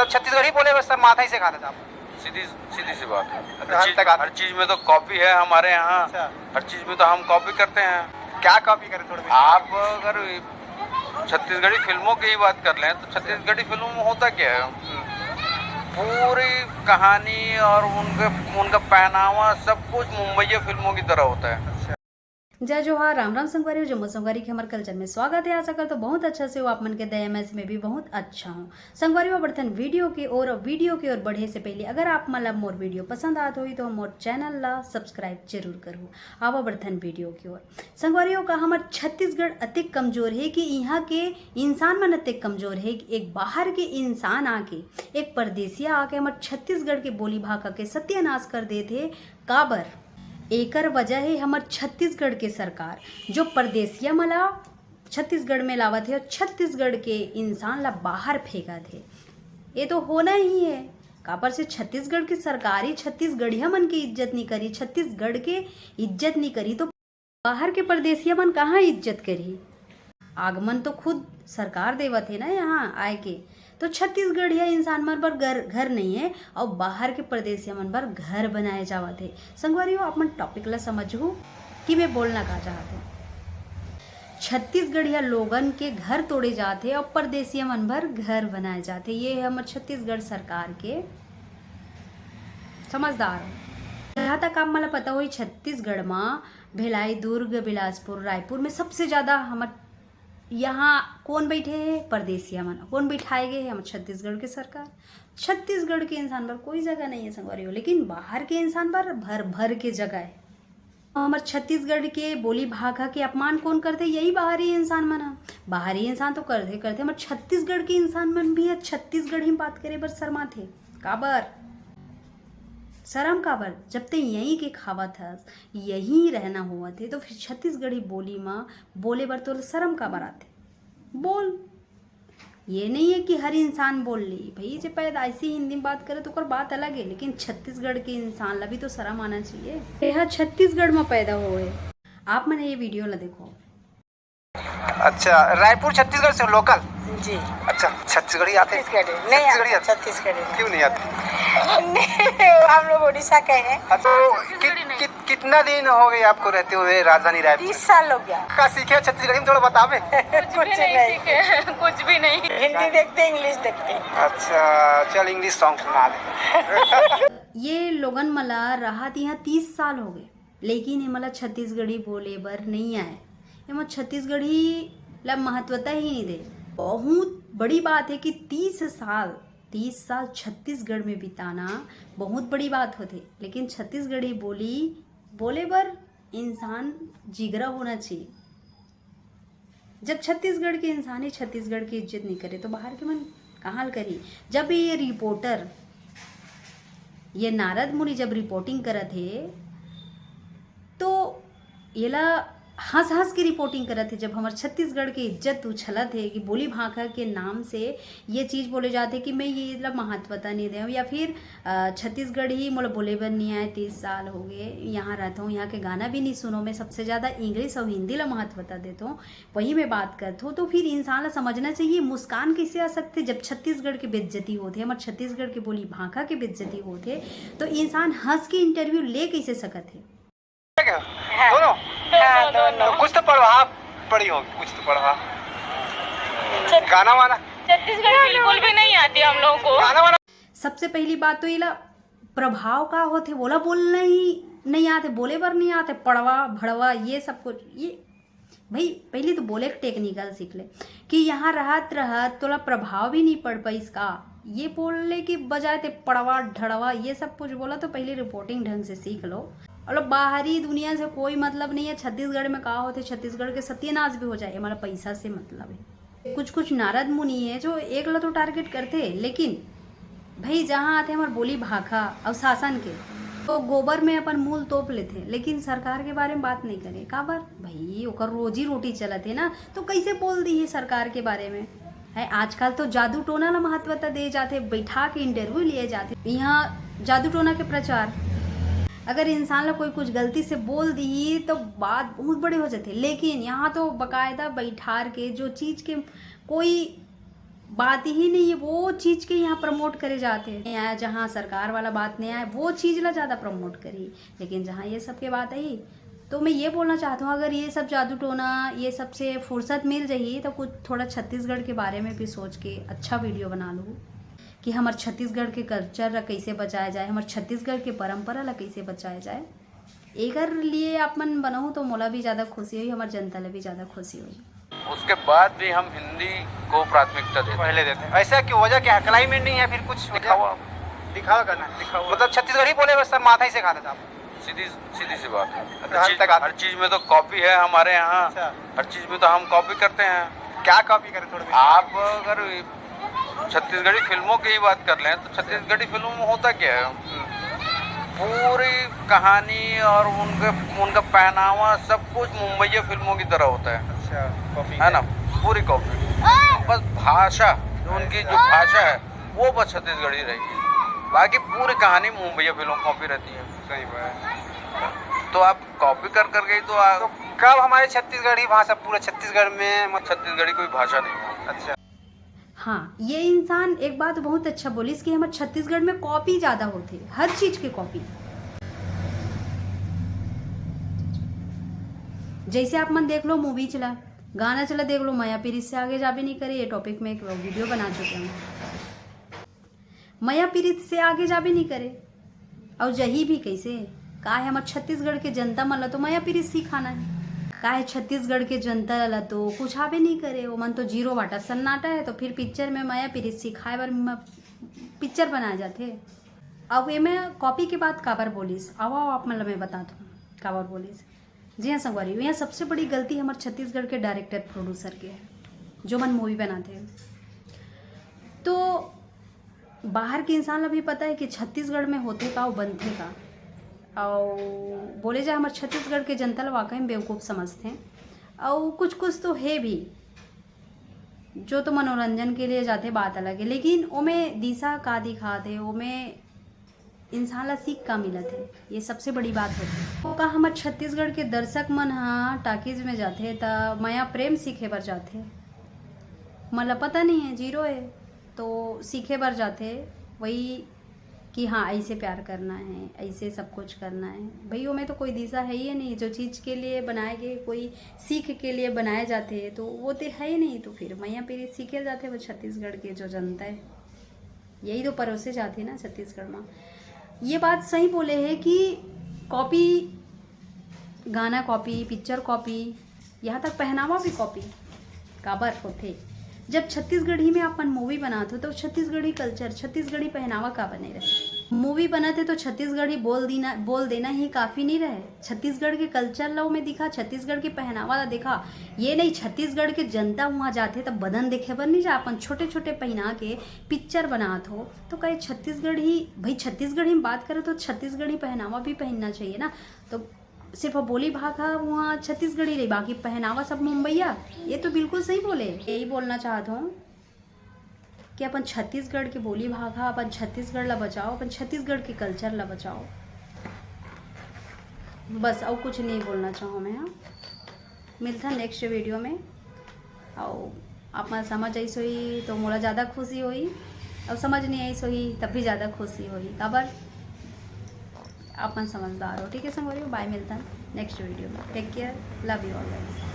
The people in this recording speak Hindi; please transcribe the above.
मतलब छत्तीसगढ़ी बोले बस सर माथा ही से खाता था आप? सीधी सीधी सी बात है। अच्छा, हर चीज में तो कॉपी है हमारे यहाँ। अच्छा। हर चीज में तो हम कॉपी करते हैं। क्या कॉपी करें थोड़ा आप अगर छत्तीसगढ़ी फिल्मों की ही बात कर लें तो छत्तीसगढ़ी फिल्मों में होता क्या है, पूरी कहानी और उनका पहनावा सब कुछ मुंबई फिल्मों की तरह होता है। जय जोहार, राम राम संगवारी हो। जम्मू संगवारी के हमारे कल्चर में स्वागत है। आशा कर तो बहुत अच्छा से हो आप मन के दया में भी बहुत अच्छा हूँ। संगवारी हो बर्तन वीडियो की ओर बढ़े से पहले अगर आप मतलब मोर वीडियो पसंद आत हुई तो मोर चैनल ला सब्सक्राइब जरूर करूँ। आवा बर्तन वीडियो की ओर। संगवारी का हमार छत्तीसगढ़ अतिक कमजोर है कि यहाँ के इंसान मन अतिक कमजोर है कि एक बाहर के इंसान आके, एक परदेसिया आके हमारे छत्तीसगढ़ के बोली भाषा के सत्यानाश कर देते। काबर एकर वजह है हमार छत्तीसगढ़ के सरकार जो परदेसिया मला छत्तीसगढ़ में लावत है और छत्तीसगढ़ के इंसान ला बाहर फेंका थे। ये तो होना ही है। कापर से छत्तीसगढ़ की सरकारी छत्तीसगढ़िया मन की इज्जत नहीं करी, छत्तीसगढ़ के इज्जत नहीं करी तो बाहर के परदेसिया मन कहाँ इज्जत करी। आगमन तो खुद सरकार देवत है ना यहाँ आए के। तो छत्तीसगढ़िया इंसान मन पर घर नहीं है और बाहर के प्रदेशिया मन पर घर बनाए जावत है। संगवारी आप मन टॉपिक ला समझू कि मैं बोलना का चाहते छत्तीसगढ़िया लोगन के घर तोड़े जाते और परदेसिया मन पर घर बनाए जाते। ये है हमारे छत्तीसगढ़ सरकार के समझदार हो। जहाँ तक आप मला पता हो छत्तीसगढ़ में भिलाई, दुर्ग, बिलासपुर, रायपुर में सबसे ज्यादा हमारे यहाँ कौन बैठे हैं? परदेसिया मन। कौन बैठाए गए हैं? हम छत्तीसगढ़ के सरकार। छत्तीसगढ़ के इंसान पर कोई जगह नहीं है संगवारी हो, लेकिन बाहर के इंसान पर भर भर के जगह है। हमारे छत्तीसगढ़ के बोली भाषा के अपमान कौन करते? यही बाहरी इंसान मन। बाहरी इंसान तो करते हमारे छत्तीसगढ़ के इंसान मन भी है छत्तीसगढ़ी में बात करे बर शर्मा थे। काबर शर्म काबर? जब ते यहीं के खावा था, यहीं रहना हुआ थे तो फिर छत्तीसगढ़ी बोली में बोले बर तो शर्म काबर आते? बोल। ये नहीं है कि हर इंसान बोल ली भाई, जो पैदाइशी हिंदी में बात करे तो कर बात अलग है, लेकिन छत्तीसगढ़ के इंसान ला भी तो शर्म आना चाहिए। यह छत्तीसगढ़ में पैदा हुए। आप मैंने ये वीडियो ला देखो। अच्छा, रायपुर छत्तीसगढ़ से लोकल जी। अच्छा, छत्तीसगढ़ी आते? छत्तीसगढ़ी नहीं, छत्तीसगढ़ी क्यों नहीं आते? हम लोग उड़ीसा के हैं। कितना दिन हो गए आपको रहते हुए राजधानी रायपुर? 30 साल हो गया। क्या सीखे छत्तीसगढ़ी में? थोड़ा बतावे। कुछ नहीं कुछ भी नहीं। हिंदी देखते, इंग्लिश देखते। अच्छा, चल इंग्लिश सॉन्ग सुना दे। ये लोगन मला राहत यहाँ 30 साल हो गए, लेकिन ये मला छत्तीसगढ़ी बोले बर नहीं आए। ये मैं छत्तीसगढ़ी ला महत्वता ही नहीं दे। बहुत बड़ी बात है कि 30 साल छत्तीसगढ़ में बिताना बहुत बड़ी बात होती, लेकिन छत्तीसगढ़ी बोले बर इंसान जिगरा होना चाहिए। जब छत्तीसगढ़ के इंसान ही छत्तीसगढ़ की इज्जत नहीं करे तो बाहर के मन कहाँ करी। जब ये रिपोर्टर ये नारद मुनि जब रिपोर्टिंग करत है तो ये ला हंस के रिपोर्टिंग करत है। जब हमारे छत्तीसगढ़ की इज्जत उछलत है कि बोली भाषा के नाम से ये चीज़ बोले जाते कि मैं ये ला महत्वता नहीं दे, या फिर छत्तीसगढ़ ही मोला बोले बर नहीं आए। 30 साल हो गए यहाँ रहता हूँ, यहाँ के गाना भी नहीं सुनो। मैं सबसे ज़्यादा इंग्लिश और हिंदी ला महत्वता देता हूँ, वही मैं बात करता हूँ। तो फिर इंसान ला समझना चाहिए मुस्कान कैसे आ सकते जब छत्तीसगढ़ की बेइज्जती होते, हमारे छत्तीसगढ़ के बोली भाषा की बेइज्जती होते, तो इंसान हंस के इंटरव्यू ले कैसे सकत है? दोनों? हाँ, दोनों। तो कुछ तो पढ़वा पढ़ी होगी, कुछ तो पढ़वा। गाना वाना? छत्तीसगढ़ बिल्कुल भी नहीं आती हम लोगों को। गाना वाना? सबसे पहली बात तो ये प्रभाव का होते, बोला बोलना ही नहीं आते, बोले बर नहीं आते, पढ़वा भड़वा ये सब कुछ। ये भाई पहले तो बोले टेक्निकल सीख ले कि यहाँ रहत तोला प्रभाव भी नहीं पड़ पाई इसका। ये बोलने की बजाय ते पढ़वा ढड़वा ये सब कुछ बोला तो पहले रिपोर्टिंग ढंग से सीख लो। और बाहरी दुनिया से कोई मतलब नहीं है। छत्तीसगढ़ में कहा होते छत्तीसगढ़ के सत्यानाश भी हो जाए, हमारा पैसा से मतलब है। कुछ नारद मुनि है जो एक ला तो टारगेट करते हैं, लेकिन भाई जहाँ आते हमारे बोली भाषा और शासन के तो गोबर में अपन मूल तोप लेते, लेकिन सरकार के बारे में बात नहीं करे। काबर भाई ओकर रोजी रोटी चलते ना, तो कैसे बोल दी है सरकार के बारे में है। आजकल तो जादू टोना ला महत्वता दे जाते, बैठा के इंटरव्यू लिए जाते। यहाँ जादू टोना के प्रचार, अगर इंसान ला कोई कुछ गलती से बोल दी तो बात बहुत बड़े हो जाते, लेकिन यहाँ तो बकायदा बैठार के जो चीज़ के कोई बात ही नहीं है, वो चीज़ के यहाँ प्रमोट करे जाते हैं। यहाँ जहाँ सरकार वाला बात नहीं आया वो चीज़ ला ज़्यादा प्रमोट करी, लेकिन जहाँ ये सब के बात आई तो मैं ये बोलना चाहता हूँ अगर ये सब जादू टोना ये सब से फुर्सत मिल जाइए तो कुछ थोड़ा छत्तीसगढ़ के बारे में भी सोच के अच्छा वीडियो बना लूँ कि हमारे छत्तीसगढ़ के कल्चर ला कैसे बचाया जाए, हमारे छत्तीसगढ़ के परंपरा ला कैसे बचाया जाए। एकर लिए आप मन बनाऊँ तो मोला भी ज़्यादा खुशी हुई, हमारे जनता ला भी ज़्यादा खुशी हुई। उसके बाद भी हम हिंदी को प्राथमिकता देते हैं। पहले देते हैं। ऐसा क्यों, वजह क्या है? क्लाइमेट नहीं है, फिर कुछ दिखावा दिखावा करना है। मतलब छत्तीसगढ़ी बोले बस, सब माथा ही से खा देता आप। सीधी सीधी बात है। हर चीज में तो कॉपी है हमारे यहाँ। अच्छा। हर चीज में तो हम कॉपी करते हैं। क्या कॉपी करें थोड़ा? आप अगर छत्तीसगढ़ी फिल्मों की ही बात कर लें तो छत्तीसगढ़ी फिल्मों में होता क्या है, पूरी कहानी और उनका पहनावा सब कुछ मुंबई फिल्मों की तरह होता है। अच्छा, कॉपी है ना, पूरी कॉपी। बस भाषा, उनकी जो भाषा है वो बस छत्तीसगढ़ी रहेगी, बाकी पूरी कहानी मुंबई फिल्मों कॉपी रहती है। सही बात। तो आप कॉपी कर गई तो कब हमारे छत्तीसगढ़ी भाषा पूरा छत्तीसगढ़ में छत्तीसगढ़ी कोई भाषा नहीं है। अच्छा। हाँ, ये इंसान एक बात बहुत अच्छा बोली कि हमारे छत्तीसगढ़ में कॉपी ज़्यादा होती है, हर चीज़ की कॉपी। जैसे आप मन देख लो मूवी चला, गाना चला देख लो, माया पीरी से आगे जा भी नहीं करे। ये टॉपिक में एक वीडियो बना चुके हैं, माया पीरी से आगे जा भी नहीं करे। और जही भी कैसे का है हमारे छत्तीसगढ़ के जनता मन ला तो माया पीरी सिखाना है, का है छत्तीसगढ़ के जनता ला तो कुछ आवे नहीं करे। वो मन तो जीरो वाटा सन्नाटा है, तो फिर पिक्चर में माया पीरी सिखाए बर पिक्चर बनाए जाते। अब ये मैं कॉपी की बात काबर बोलिस, आओ आप मतलब मैं बता दूँ काबर बोलिस। जी हाँ संगवारी, यहाँ सबसे बड़ी गलती हमारे छत्तीसगढ़ के डायरेक्टर प्रोड्यूसर के है जो मन मूवी बनाते हैं। तो बाहर के इंसान ला भी पता है कि छत्तीसगढ़ में होते का और बनते का, और बोले जाए हमारे छत्तीसगढ़ के जनता ला वाकई में बेवकूफ़ समझते हैं। और कुछ कुछ तो है भी जो तो मनोरंजन के लिए जाते, बात अलग है, लेकिन ओमे दिशा का दिखाते, ओमे इंसान ला सीख का मिलत है, ये सबसे बड़ी बात होती है। तो का हमारे छत्तीसगढ़ के दर्शक मन हाँ टाकीज में जाते तो माया प्रेम सीखे बर जाते, मतलब पता नहीं है जीरो है तो सीखे बर जाते वही कि हाँ ऐसे प्यार करना है, ऐसे सब कुछ करना है। भाई में तो कोई दिशा है ही नहीं, जो चीज़ के लिए बनाए गए कोई सीख के लिए बनाए जाते हैं तो वो तो है ही नहीं। तो फिर मैया पीरी सीखे जाते वो छत्तीसगढ़ के जो जनता है, यही तो परोसे जाते ना छत्तीसगढ़ में। ये बात सही बोले है कि कॉपी, गाना कॉपी, पिक्चर कॉपी, यहाँ तक पहनावा भी कॉपी काबर होते। जब छत्तीसगढ़ी में अपन मूवी बनाते हो तो छत्तीसगढ़ी कल्चर, छत्तीसगढ़ी पहनावा का बने रहे। मूवी बनाते तो छत्तीसगढ़ी बोल देना ही काफ़ी नहीं रहे। छत्तीसगढ़ के कल्चर लो में दिखा, छत्तीसगढ़ के पहनावा ला देखा। ये नहीं छत्तीसगढ़ के जनता वहाँ जाते तब बदन देखे बर नहीं जा, अपन छोटे छोटे पहना के पिक्चर बनाते हो तो कहे छत्तीसगढ़ी। भाई छत्तीसगढ़ी में बात करें तो छत्तीसगढ़ी पहनावा भी पहनना चाहिए ना। तो सिर्फ बोली भाषा वहाँ छत्तीसगढ़ी रही, बाकी पहनावा सब मुंबईया। ये तो बिल्कुल सही बोले। यही बोलना चाहता हूँ कि अपन छत्तीसगढ़ की बोली भाषा, अपन छत्तीसगढ़ ला बचाओ, अपन छत्तीसगढ़ के कल्चर ला बचाओ, बस और कुछ नहीं बोलना चाहूँ मैं। हाँ, मिलता नेक्स्ट वीडियो में। और आप मन समझ आई सोई तो मोला ज़्यादा खुशी हुई, और समझ नहीं आई सोई तब भी ज़्यादा खुशी हुई। काबर आप मन समझदार हो। ठीक है संगवारी, बाय, मिलता नेक्स्ट वीडियो में। Take care, love you all guys.